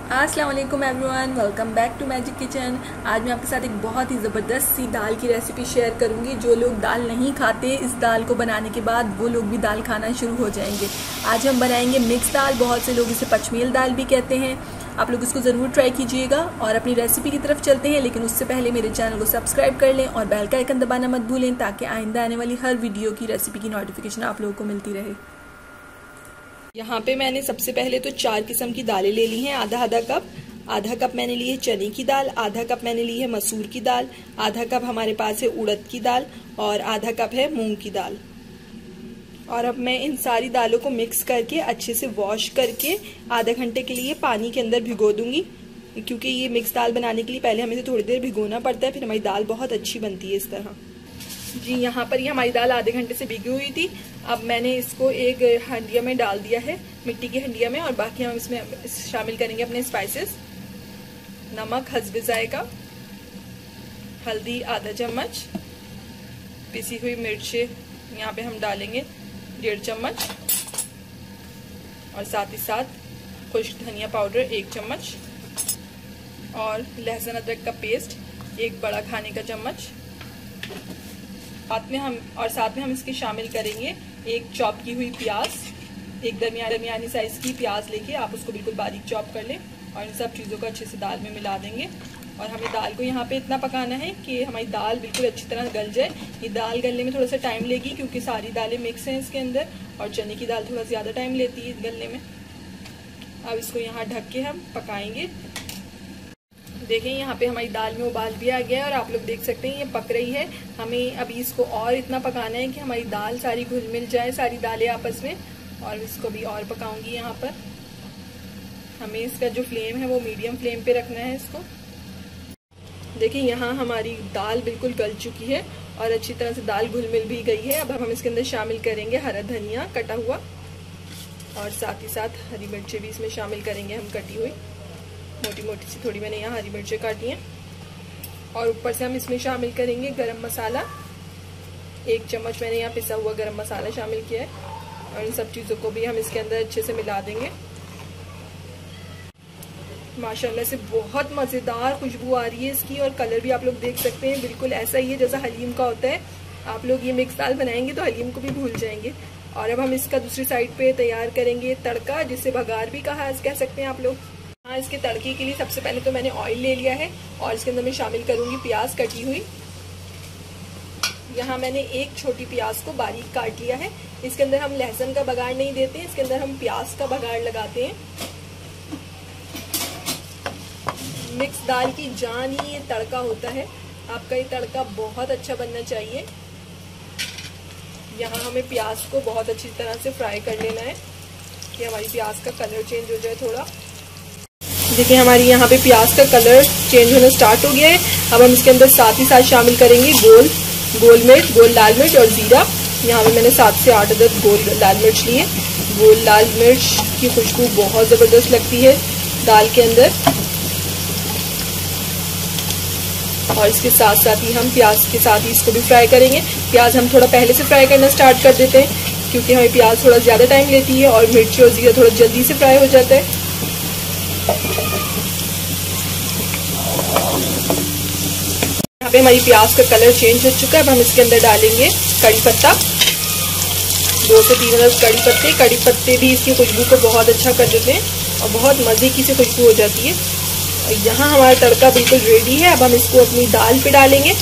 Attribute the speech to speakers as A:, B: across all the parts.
A: अस्सलाम वालेकुम everyone, welcome back to Magic Kitchen. आज मैं आपके साथ एक बहुत ही ज़बरदस्त सी दाल की रेसिपी शेयर करूंगी। जो लोग दाल नहीं खाते, इस दाल को बनाने के बाद वो लोग भी दाल खाना शुरू हो जाएंगे। आज हम बनाएंगे मिक्स दाल। बहुत से लोग इसे पचमेल दाल भी कहते हैं। आप लोग इसको ज़रूर ट्राई कीजिएगा और अपनी रेसिपी की तरफ चलते हैं। लेकिन उससे पहले मेरे चैनल को सब्सक्राइब कर लें और बेल का आइकन दबाना मत भूलें, ताकि आइंदा आने वाली हर वीडियो की रेसिपी की नोटिफिकेशन आप लोगों को मिलती रहे। यहाँ पे मैंने सबसे पहले तो 4 किस्म की दालें ले ली हैं। आधा कप मैंने ली है चने की दाल, आधा कप मैंने ली है मसूर की दाल, आधा कप हमारे पास है उड़द की दाल और आधा कप है मूंग की दाल। और अब मैं इन सारी दालों को मिक्स करके अच्छे से वॉश करके आधे घंटे के लिए पानी के अंदर भिगो दूंगी, क्योंकि ये मिक्स दाल बनाने के लिए पहले हमें इसे थोड़ी देर भिगोना पड़ता है, फिर हमारी दाल बहुत अच्छी बनती है इस तरह। जी, यहाँ पर ये हमारी दाल आधे घंटे से भिगी हुई थी। अब मैंने इसको एक हंडिया में डाल दिया है, मिट्टी की हंडिया में, और बाकी हम इसमें शामिल करेंगे अपने स्पाइसेस। नमक हस्बे जायका, हल्दी आधा चम्मच, पिसी हुई मिर्चें यहाँ पे हम डालेंगे 1.5 चम्मच, और साथ ही साथ खुश्क धनिया पाउडर 1 चम्मच, और लहसुन अदरक का पेस्ट 1 बड़ा खाने का चम्मच। साथ में हम इसके शामिल करेंगे एक चॉप की हुई प्याज, एक दरमियानी साइज की प्याज लेके आप उसको बिल्कुल बारीक चॉप कर लें, और इन सब चीज़ों को अच्छे से दाल में मिला देंगे। और हमें दाल को यहाँ पे इतना पकाना है कि हमारी दाल बिल्कुल अच्छी तरह गल जाए। ये दाल गलने में थोड़ा सा टाइम लेगी, क्योंकि सारी दालें मिक्स हैं इसके अंदर, और चने की दाल थोड़ा ज़्यादा टाइम लेती है गलने में। अब इसको यहाँ ढक के हम पकाएंगे। देखें, यहाँ पे हमारी दाल में उबाल भी आ गया है और आप लोग देख सकते हैं ये पक रही है। हमें अभी इसको और इतना पकाना है कि हमारी दाल सारी घुल मिल जाए, सारी दालें आपस में, और इसको भी और पकाऊंगी। यहाँ पर हमें इसका जो फ्लेम है वो मीडियम फ्लेम पे रखना है इसको। देखिए, यहाँ हमारी दाल बिल्कुल गल चुकी है और अच्छी तरह से दाल घुल मिल भी गई है। अब हम इसके अंदर शामिल करेंगे हरा धनिया कटा हुआ, और साथ ही साथ हरी मिर्चें भी इसमें शामिल करेंगे हम कटी हुई, मोटी मोटी सी थोड़ी मैंने यहाँ हरी मिर्चें काटी हैं। और ऊपर से हम इसमें शामिल करेंगे गरम मसाला, 1 चम्मच मैंने यहाँ पिसा हुआ गरम मसाला शामिल किया है, और इन सब चीज़ों को भी हम इसके अंदर अच्छे से मिला देंगे। माशाल्लाह से बहुत मज़ेदार खुशबू आ रही है इसकी, और कलर भी आप लोग देख सकते हैं बिल्कुल ऐसा ही है जैसा हलीम का होता है। आप लोग ये मिक्स दाल बनाएंगे तो हलीम को भी भूल जाएंगे। और अब हम इसका दूसरी साइड पे तैयार करेंगे तड़का, जिसे बघार भी कह सकते हैं आप लोग। हाँ, इसके तड़के के लिए सबसे पहले तो मैंने ऑयल ले लिया है, और इसके अंदर मैं शामिल करूंगी प्याज कटी हुई। यहाँ मैंने एक छोटी प्याज को बारीक काट लिया है। इसके अंदर हम लहसुन का बघार नहीं देते हैं, इसके अंदर हम प्याज का बघार लगाते हैं। मिक्स दाल की जान ही ये तड़का होता है। आपका ये तड़का बहुत अच्छा बनना चाहिए। यहाँ हमें प्याज को बहुत अच्छी तरह से फ्राई कर लेना है कि हमारी प्याज का कलर चेंज हो जाए थोड़ा। देखिए, हमारी यहाँ पे प्याज का कलर चेंज होना स्टार्ट हो गया है। अब हम इसके अंदर साथ ही साथ शामिल करेंगे गोल लाल मिर्च और जीरा। यहाँ पे मैंने 7 से 8 अदद गोल लाल मिर्च लिए। गोल लाल मिर्च की खुशबू बहुत ज़बरदस्त लगती है दाल के अंदर। और इसके साथ साथ ही हम प्याज के साथ ही इसको भी फ्राई करेंगे। प्याज हम थोड़ा पहले से फ्राई करना स्टार्ट कर देते हैं, क्योंकि हमें प्याज थोड़ा ज़्यादा टाइम लेती है और मिर्ची और जीरा थोड़ा जल्दी से फ्राई हो जाता है। यहाँ पे हमारी प्याज का कलर चेंज हो चुका है। अब हम इसके अंदर डालेंगे कड़ी पत्ता, 2 से 3 अदद कड़ी पत्ते भी इसकी खुशबू को बहुत अच्छा कर देते हैं और बहुत मज़े की सी खुशबू हो जाती है। यहाँ हमारा तड़का बिल्कुल रेडी है। अब हम इसको अपनी दाल पे डालेंगे।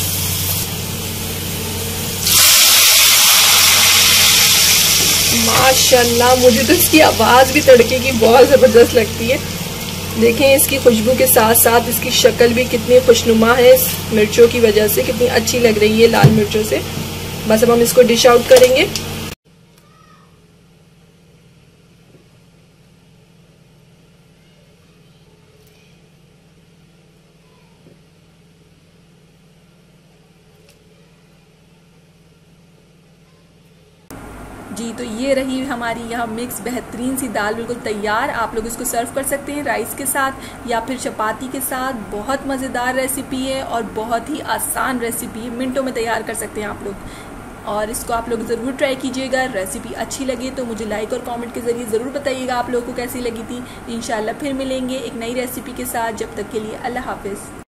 A: माशाल्लाह, मुझे तो इसकी आवाज़ भी तड़के की बहुत ज़बरदस्त लगती है। देखें, इसकी खुशबू के साथ साथ इसकी शक्ल भी कितनी खुशनुमा है, इस मिर्चों की वजह से कितनी अच्छी लग रही है लाल मिर्चों से। बस अब हम इसको डिश आउट करेंगे। जी, तो ये रही हमारी यहाँ मिक्स बेहतरीन सी दाल बिल्कुल तैयार। आप लोग इसको सर्व कर सकते हैं राइस के साथ या फिर चपाती के साथ। बहुत मज़ेदार रेसिपी है और बहुत ही आसान रेसिपी है, मिनटों में तैयार कर सकते हैं आप लोग। और इसको आप लोग ज़रूर ट्राई कीजिएगा। रेसिपी अच्छी लगे तो मुझे लाइक और कमेंट के ज़रिए ज़रूर बताइएगा आप लोगों को कैसी लगी थी। इंशाल्लाह फिर मिलेंगे एक नई रेसिपी के साथ। जब तक के लिए अल्लाह हाफिज़।